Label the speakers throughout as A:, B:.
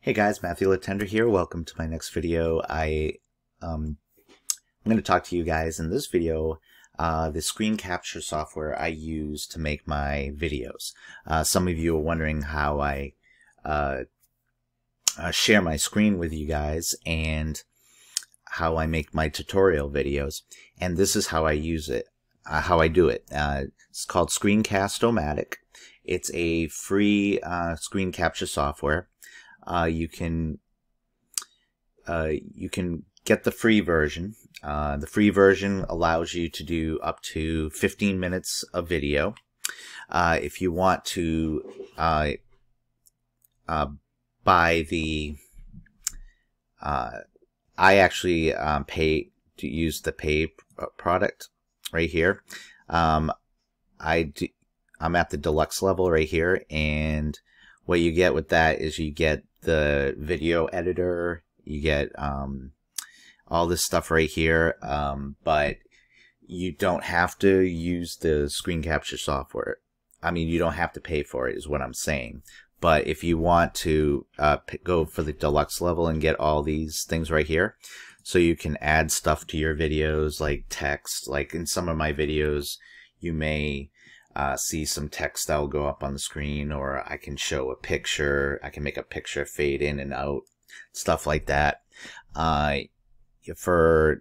A: Hey guys, Matthew Letendre here. Welcome to my next video. I'm going to talk to you guys in this video the screen capture software I use to make my videos. Some of you are wondering how I share my screen with you guys and how I make my tutorial videos. And this is how I use it, how I do it. It's called Screencast O Matic. It's a free screen capture software. You can get the free version. The free version allows you to do up to 15 minutes of video. If you want to buy the, I actually pay to use the pay product right here. I'm at the deluxe level right here, and what you get with that is you get the video editor, you get all this stuff right here, but you don't have to use the screen capture software. I mean, you don't have to pay for it is what I'm saying. But if you want to go for the deluxe level and get all these things right here, so you can add stuff to your videos like text. Like in some of my videos, you may see some text that will go up on the screen, or I can show a picture. I can make a picture fade in and out, stuff like that. For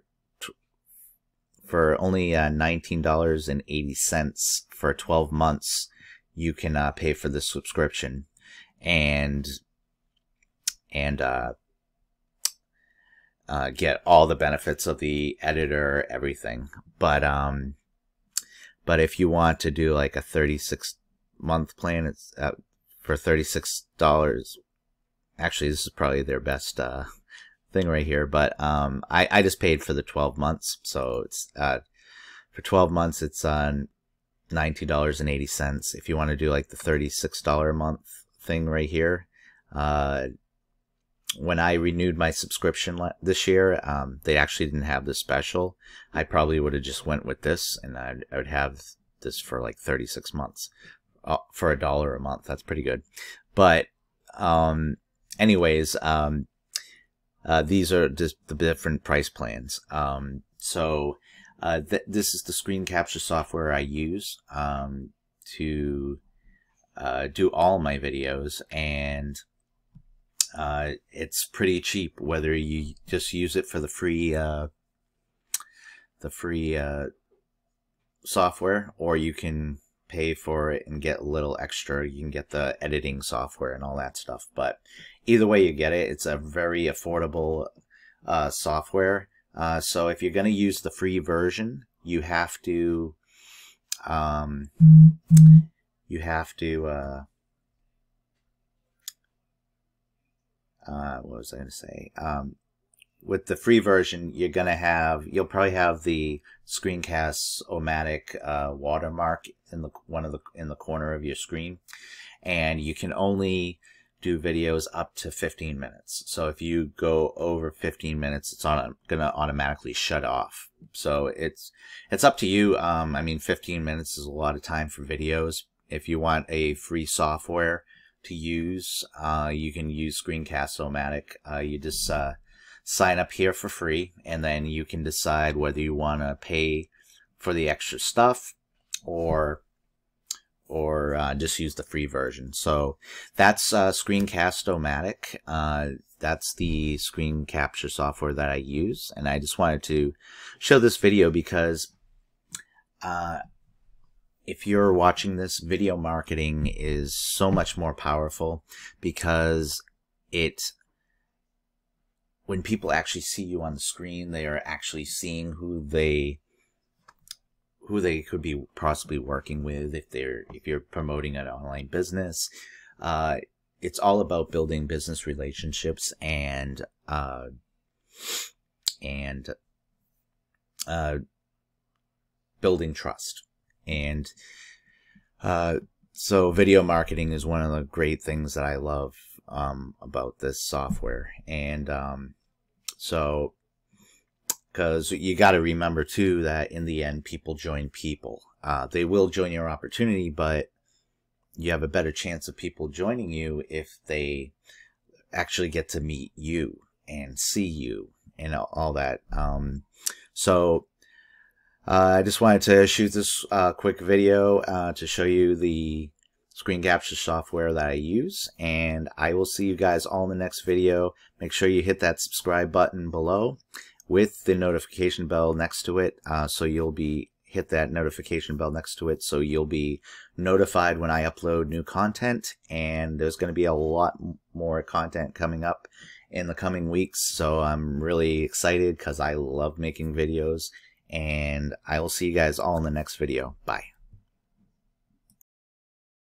A: only $19.80 for 12 months, you can pay for the subscription and get all the benefits of the editor, everything. But if you want to do like a 36-month plan, it's for $36. Actually, this is probably their best thing right here. But I just paid for the 12 months, so it's for 12 months it's $19.80. If you want to do like the $36 a month thing right here, when I renewed my subscription this year, they actually didn't have this special. I probably would have just went with this, and I would have this for like 36 months for $1 a month. That's pretty good. But anyways, these are just the different price plans. This is the screen capture software I use to do all my videos, and it's pretty cheap, whether you just use it for the free software, or you can pay for it and get a little extra. You can get the editing software and all that stuff. But either way you get it, it's a very affordable software. So if you're going to use the free version, you have to what was I going to say? With the free version, you'll probably have the Screencast O Matic watermark in the corner of your screen, and you can only do videos up to 15 minutes. So if you go over 15 minutes, it's gonna automatically shut off. So it's up to you. I mean, 15 minutes is a lot of time for videos. If you want a free software to use, you can use Screencast O Matic. You just sign up here for free, and then you can decide whether you want to pay for the extra stuff or just use the free version. So that's Screencast O Matic. That's the screen capture software that I use, and I just wanted to show this video because if you're watching this, video marketing is so much more powerful, because when people actually see you on the screen, they are actually seeing who they could be possibly working with. If you're promoting an online business, it's all about building business relationships and building trust. And so video marketing is one of the great things that I love about this software. And so, because you got to remember too that in the end, people join people. They will join your opportunity, but you have a better chance of people joining you if they actually get to meet you and see you and all that. So I just wanted to shoot this quick video to show you the screen capture software that I use, and I will see you guys all in the next video. Make sure you hit that subscribe button below with the notification bell next to it, so you'll be hit that notification bell next to it so you'll be notified when I upload new content. And there's going to be a lot more content coming up in the coming weeks, so I'm really excited because I love making videos, and I will see you guys all in the next video. Bye.